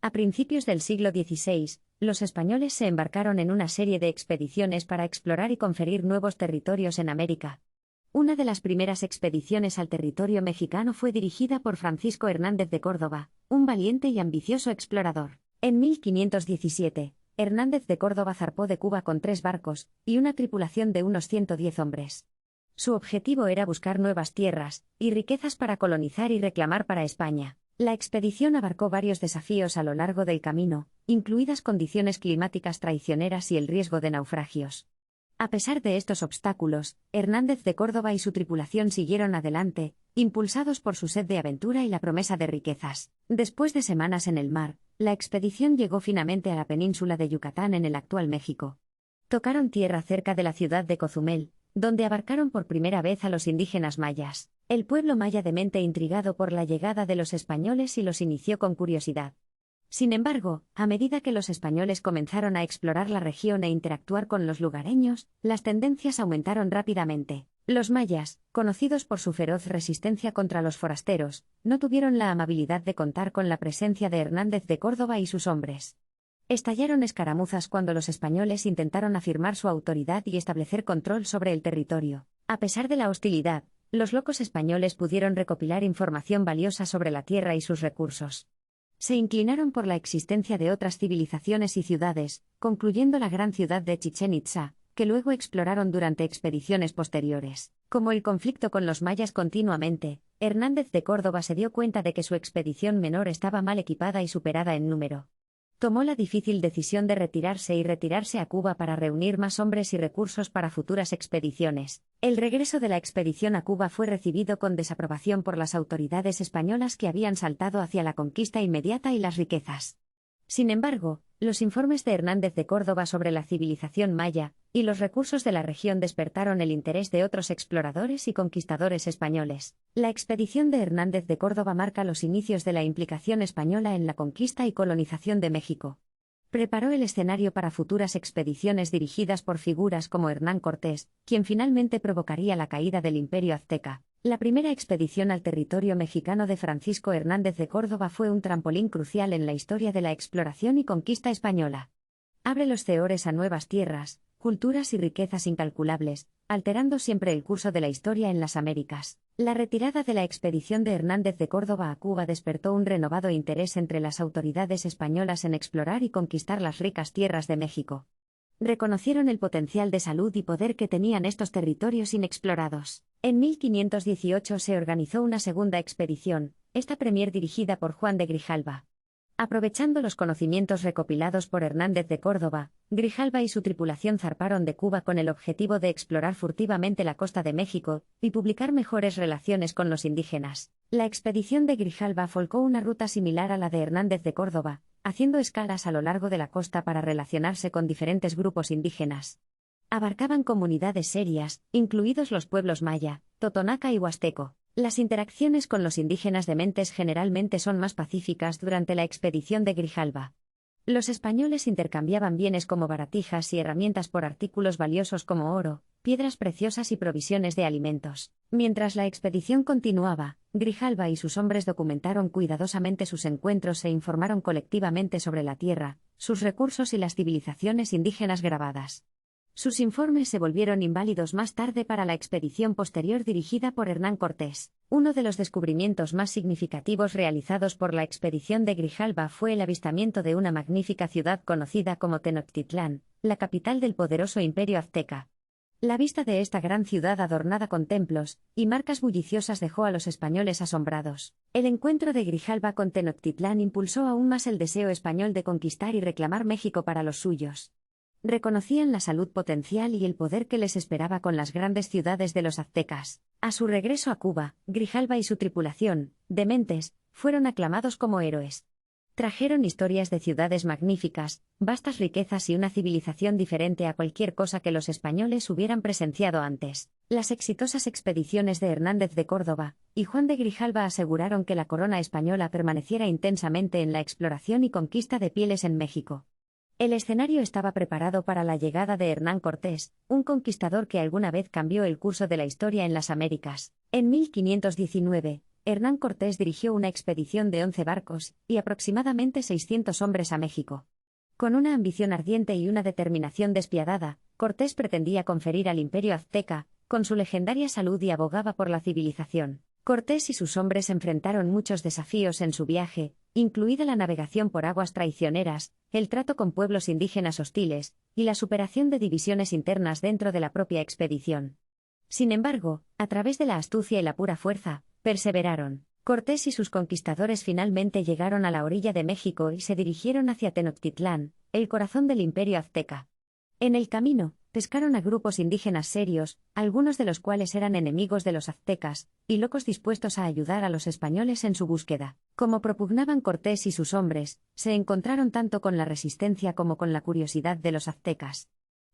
A principios del siglo XVI, los españoles se embarcaron en una serie de expediciones para explorar y conferir nuevos territorios en América. Una de las primeras expediciones al territorio mexicano fue dirigida por Francisco Hernández de Córdoba, un valiente y ambicioso explorador. En 1517, Hernández de Córdoba zarpó de Cuba con 3 barcos y una tripulación de unos 110 hombres. Su objetivo era buscar nuevas tierras y riquezas para colonizar y reclamar para España. La expedición abarcó varios desafíos a lo largo del camino, incluidas condiciones climáticas traicioneras y el riesgo de naufragios. A pesar de estos obstáculos, Hernández de Córdoba y su tripulación siguieron adelante, impulsados por su sed de aventura y la promesa de riquezas. Después de semanas en el mar, la expedición llegó finalmente a la península de Yucatán en el actual México. Tocaron tierra cerca de la ciudad de Cozumel, donde abarcaron por primera vez a los indígenas mayas. El pueblo maya, de mente intrigado por la llegada de los españoles, y los inició con curiosidad. Sin embargo, a medida que los españoles comenzaron a explorar la región e interactuar con los lugareños, las tendencias aumentaron rápidamente. Los mayas, conocidos por su feroz resistencia contra los forasteros, no tuvieron la amabilidad de contar con la presencia de Hernández de Córdoba y sus hombres. Estallaron escaramuzas cuando los españoles intentaron afirmar su autoridad y establecer control sobre el territorio. A pesar de la hostilidad, los locos españoles pudieron recopilar información valiosa sobre la tierra y sus recursos. Se inclinaron por la existencia de otras civilizaciones y ciudades, concluyendo la gran ciudad de Chichén Itzá, que luego exploraron durante expediciones posteriores. Como el conflicto con los mayas continuamente, Hernández de Córdoba se dio cuenta de que su expedición menor estaba mal equipada y superada en número. Tomó la difícil decisión de retirarse a Cuba para reunir más hombres y recursos para futuras expediciones. El regreso de la expedición a Cuba fue recibido con desaprobación por las autoridades españolas, que habían saltado hacia la conquista inmediata y las riquezas. Sin embargo, los informes de Hernández de Córdoba sobre la civilización maya y los recursos de la región despertaron el interés de otros exploradores y conquistadores españoles. La expedición de Hernández de Córdoba marca los inicios de la implicación española en la conquista y colonización de México. Preparó el escenario para futuras expediciones dirigidas por figuras como Hernán Cortés, quien finalmente provocaría la caída del Imperio azteca. La primera expedición al territorio mexicano de Francisco Hernández de Córdoba fue un trampolín crucial en la historia de la exploración y conquista española. Abre los ceores a nuevas tierras, culturas y riquezas incalculables, alterando siempre el curso de la historia en las Américas. La retirada de la expedición de Hernández de Córdoba a Cuba despertó un renovado interés entre las autoridades españolas en explorar y conquistar las ricas tierras de México. Reconocieron el potencial de salud y poder que tenían estos territorios inexplorados. En 1518 se organizó una segunda expedición, esta premier dirigida por Juan de Grijalva. Aprovechando los conocimientos recopilados por Hernández de Córdoba, Grijalva y su tripulación zarparon de Cuba con el objetivo de explorar furtivamente la costa de México y publicar mejores relaciones con los indígenas. La expedición de Grijalva folcó una ruta similar a la de Hernández de Córdoba, haciendo escalas a lo largo de la costa para relacionarse con diferentes grupos indígenas. Abarcaban comunidades serias, incluidos los pueblos maya, totonaca y huasteco. Las interacciones con los indígenas de Mentes generalmente son más pacíficas durante la expedición de Grijalva. Los españoles intercambiaban bienes como baratijas y herramientas por artículos valiosos como oro, piedras preciosas y provisiones de alimentos. Mientras la expedición continuaba, Grijalva y sus hombres documentaron cuidadosamente sus encuentros e informaron colectivamente sobre la tierra, sus recursos y las civilizaciones indígenas grabadas. Sus informes se volvieron inválidos más tarde para la expedición posterior dirigida por Hernán Cortés. Uno de los descubrimientos más significativos realizados por la expedición de Grijalva fue el avistamiento de una magnífica ciudad conocida como Tenochtitlán, la capital del poderoso imperio azteca. La vista de esta gran ciudad adornada con templos y marcas bulliciosas dejó a los españoles asombrados. El encuentro de Grijalva con Tenochtitlán impulsó aún más el deseo español de conquistar y reclamar México para los suyos. Reconocían la salud potencial y el poder que les esperaba con las grandes ciudades de los aztecas. A su regreso a Cuba, Grijalva y su tripulación, de Mentes, fueron aclamados como héroes. Trajeron historias de ciudades magníficas, vastas riquezas y una civilización diferente a cualquier cosa que los españoles hubieran presenciado antes. Las exitosas expediciones de Hernández de Córdoba y Juan de Grijalva aseguraron que la corona española permaneciera intensamente en la exploración y conquista de pieles en México. El escenario estaba preparado para la llegada de Hernán Cortés, un conquistador que alguna vez cambió el curso de la historia en las Américas. En 1519, Hernán Cortés dirigió una expedición de 11 barcos y aproximadamente 600 hombres a México. Con una ambición ardiente y una determinación despiadada, Cortés pretendía conferir al imperio azteca, con su legendaria salud, y abogaba por la civilización. Cortés y sus hombres enfrentaron muchos desafíos en su viaje, incluida la navegación por aguas traicioneras, el trato con pueblos indígenas hostiles, y la superación de divisiones internas dentro de la propia expedición. Sin embargo, a través de la astucia y la pura fuerza, perseveraron. Cortés y sus conquistadores finalmente llegaron a la orilla de México y se dirigieron hacia Tenochtitlán, el corazón del imperio azteca. En el camino, pescaron a grupos indígenas serios, algunos de los cuales eran enemigos de los aztecas, y locos dispuestos a ayudar a los españoles en su búsqueda. Como propugnaban Cortés y sus hombres, se encontraron tanto con la resistencia como con la curiosidad de los aztecas.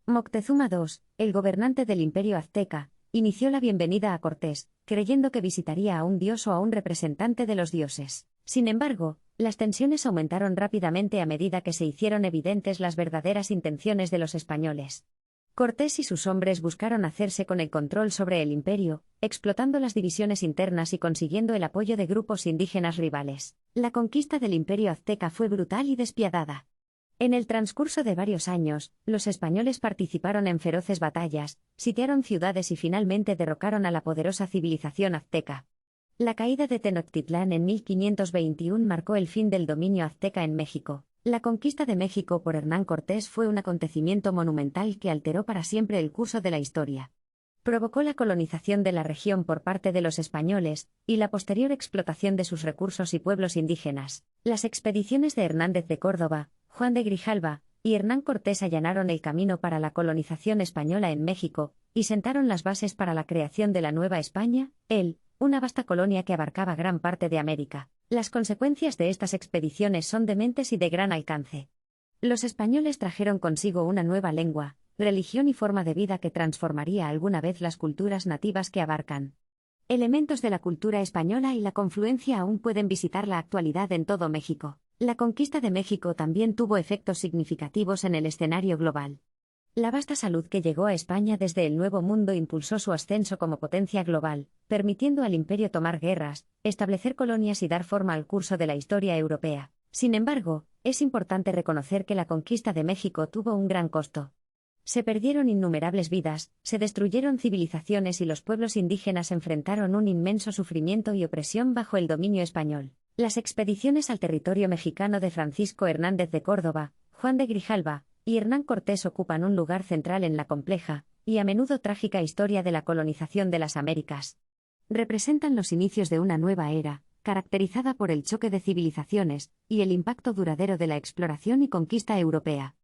Moctezuma II, el gobernante del imperio azteca, inició la bienvenida a Cortés, creyendo que visitaría a un dios o a un representante de los dioses. Sin embargo, las tensiones aumentaron rápidamente a medida que se hicieron evidentes las verdaderas intenciones de los españoles. Cortés y sus hombres buscaron hacerse con el control sobre el imperio, explotando las divisiones internas y consiguiendo el apoyo de grupos indígenas rivales. La conquista del imperio azteca fue brutal y despiadada. En el transcurso de varios años, los españoles participaron en feroces batallas, sitiaron ciudades y finalmente derrocaron a la poderosa civilización azteca. La caída de Tenochtitlán en 1521 marcó el fin del dominio azteca en México. La conquista de México por Hernán Cortés fue un acontecimiento monumental que alteró para siempre el curso de la historia. Provocó la colonización de la región por parte de los españoles, y la posterior explotación de sus recursos y pueblos indígenas. Las expediciones de Hernández de Córdoba, Juan de Grijalva y Hernán Cortés allanaron el camino para la colonización española en México, y sentaron las bases para la creación de la Nueva España, una vasta colonia que abarcaba gran parte de América. Las consecuencias de estas expediciones son dementes y de gran alcance. Los españoles trajeron consigo una nueva lengua, religión y forma de vida que transformaría alguna vez las culturas nativas que abarcan. Elementos de la cultura española y la confluencia aún pueden visitar la actualidad en todo México. La conquista de México también tuvo efectos significativos en el escenario global. La vasta salud que llegó a España desde el Nuevo Mundo impulsó su ascenso como potencia global, permitiendo al imperio tomar guerras, establecer colonias y dar forma al curso de la historia europea. Sin embargo, es importante reconocer que la conquista de México tuvo un gran costo. Se perdieron innumerables vidas, se destruyeron civilizaciones y los pueblos indígenas enfrentaron un inmenso sufrimiento y opresión bajo el dominio español. Las expediciones al territorio mexicano de Francisco Hernández de Córdoba, Juan de Grijalva y Hernán Cortés ocupan un lugar central en la compleja, y a menudo trágica historia de la colonización de las Américas. Representan los inicios de una nueva era, caracterizada por el choque de civilizaciones y el impacto duradero de la exploración y conquista europea.